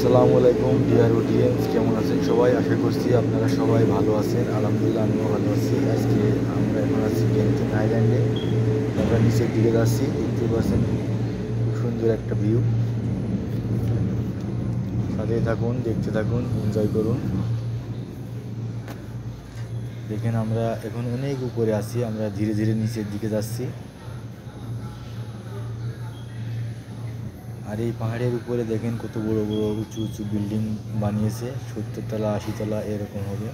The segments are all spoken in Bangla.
আসসালামু আলাইকুম ডিয়ার অডিয়েন্স, কেমন আছেন সবাই? আশা করছি আপনারা সবাই ভালো আছেন। আলহামদুলিল্লাহ আমিও ভালো আছি। আজকে আমরা এখন আছি গেন্টিং আইল্যান্ডে। আমরা নিচের দিকে যাচ্ছি, দেখতেই পাচ্ছেন খুব সুন্দর একটা ভিউ। সাথে থাকুন, দেখতে থাকুন, এনজয় করুন। দেখেন আমরা এখন অনেক উপরে আছি, আমরা ধীরে ধীরে নিচের দিকে যাচ্ছি। আর এই পাহাড়ের উপরে দেখেন কত বড় বড় উঁচু উঁচু বিল্ডিং বানিয়েছে, 70 তলা 80 তলা এরকম হবে।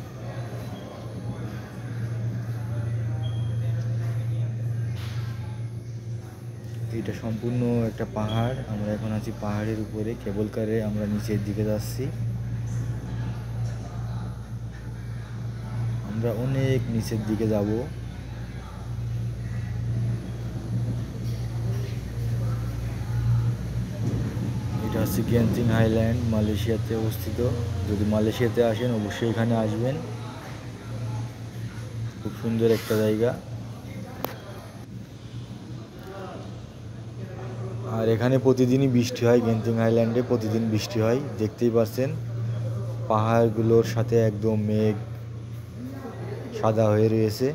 এটা সম্পূর্ণ একটা পাহাড়। আমরা এখন আছি পাহাড়ের উপরে, কেবল কারে আমরা নিচের দিকে যাচ্ছি। আমরা অনেক নিচের দিকে যাব। এটা হচ্ছে গেন্টিং আইল্যান্ড, মালয়েশিয়াতে অবস্থিত। যদি মালয়েশিয়াতে আসেন অবশ্যই এখানে আসবেন, খুব সুন্দর একটা জায়গা। আর এখানে প্রতিদিনই বৃষ্টি হয়, গেন্টিং আইল্যান্ডে প্রতিদিন বৃষ্টি হয়। দেখতেই পাচ্ছেন পাহাড়গুলোর সাথে একদম মেঘ সাদা হয়ে রয়েছে,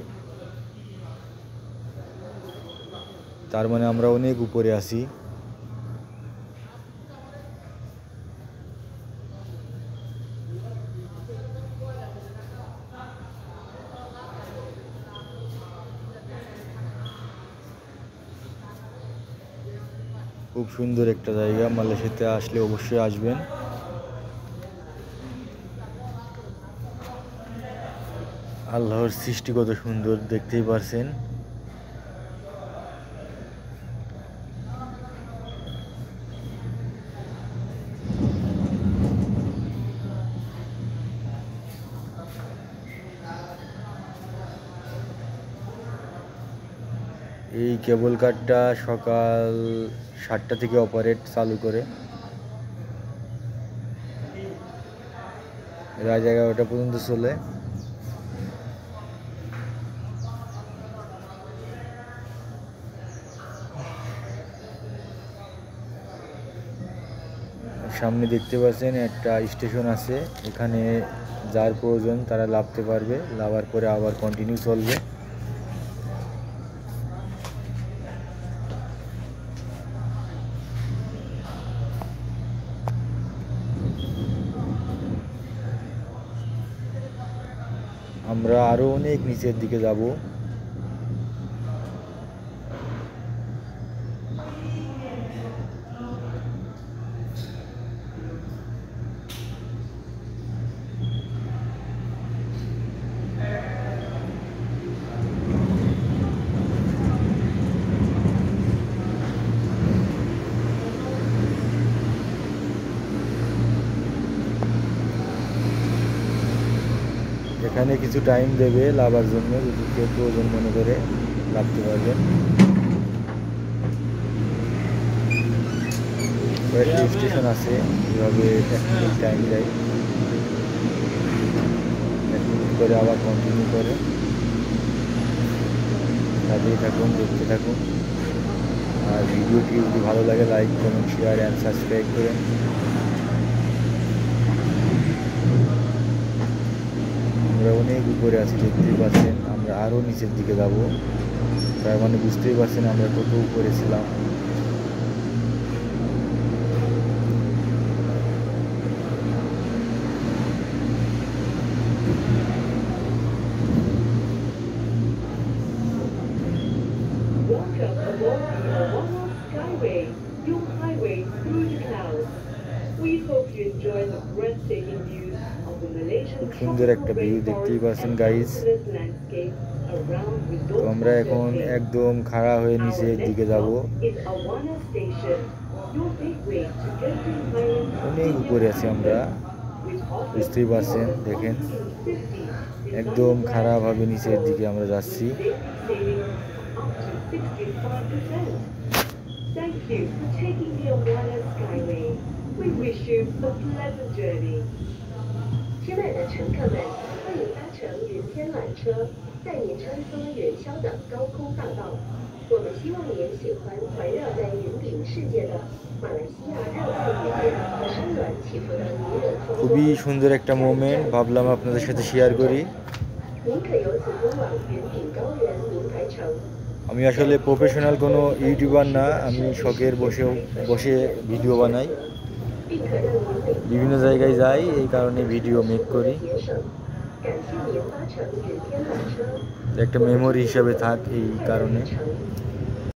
তার মানে আমরা অনেক উপরে আছি। খুব সুন্দর একটা জায়গা, মালয়েশিয়াতে আসলে অবশ্যই আসবেন। আল্লাহর সৃষ্টি কত সুন্দর, দেখতেই পারছেন। এই কেবল কারটা সকাল 7টা থেকে অপারেট চালু করে, রাত 11টা পর্যন্ত চলে। সামনে দেখতে পাচ্ছেন একটা স্টেশন আছে, এখানে যার প্রয়োজন তারা নামতে পারবে, নামার পরে আবার কন্টিনিউ চলবে। আমরা আরো অনেক নিচের দিকে যাব। এখানে কিছু টাইম দেবে লাভার জন্য, যদি কেউ প্রয়োজন মনে করে লাভতে পারবেন। কয়েকটি স্টেশন আছে, এভাবে 1 মিনিট টাইম দেয়, 1 মিনিট করে আবার কন্টিনিউ করে। সাথেই থাকুন, দেখতে থাকুন। আর ভিডিওটি যদি ভালো লাগে like comment share and subscribe করেন। আমরা অনেক উপরে আছি, দেখতেই পাচ্ছেন। আমরা আরও নিচের দিকে যাব, তার মানে বুঝতেই পারছেন আমরা কত উপরে ছিলাম। খুব সুন্দর একটা ভিউ, দেখতেই পাচ্ছেন গাইজ। তো আমরা এখন একদম খাড়া হয়ে নিচের দিকে যাব, অনেক উপরে আছি আমরা, বুঝতেই পারছেন। দেখেন একদম খাড়াভাবে নিচের দিকে আমরা যাচ্ছি। We wish you a pleasant journey. 亲爱的乘客们，欢迎搭乘云天缆车，带你穿梭云霄的高空大道。我们希望你也喜欢环绕在云顶世界的马来西亚热带雨林和山峦起伏的迷人风光。 খুবই সুন্দর একটা মোমেন্ট, ভাবলাম আপনাদের সাথে শেয়ার করি। 您可由此通往云顶高原名牌城。 আমি আসলে প্রফেশনাল কোনো ইউটিউবার না, আমি শখের বসে ভিডিও বানাই, 并可让您每 বিভিন্ন জায়গায় যাই, এই কারণে ভিডিও মেক করি, 节省。感谢您搭乘云天缆车。 একটা মেমোরি হিসাবে থাক এই কারণে। 城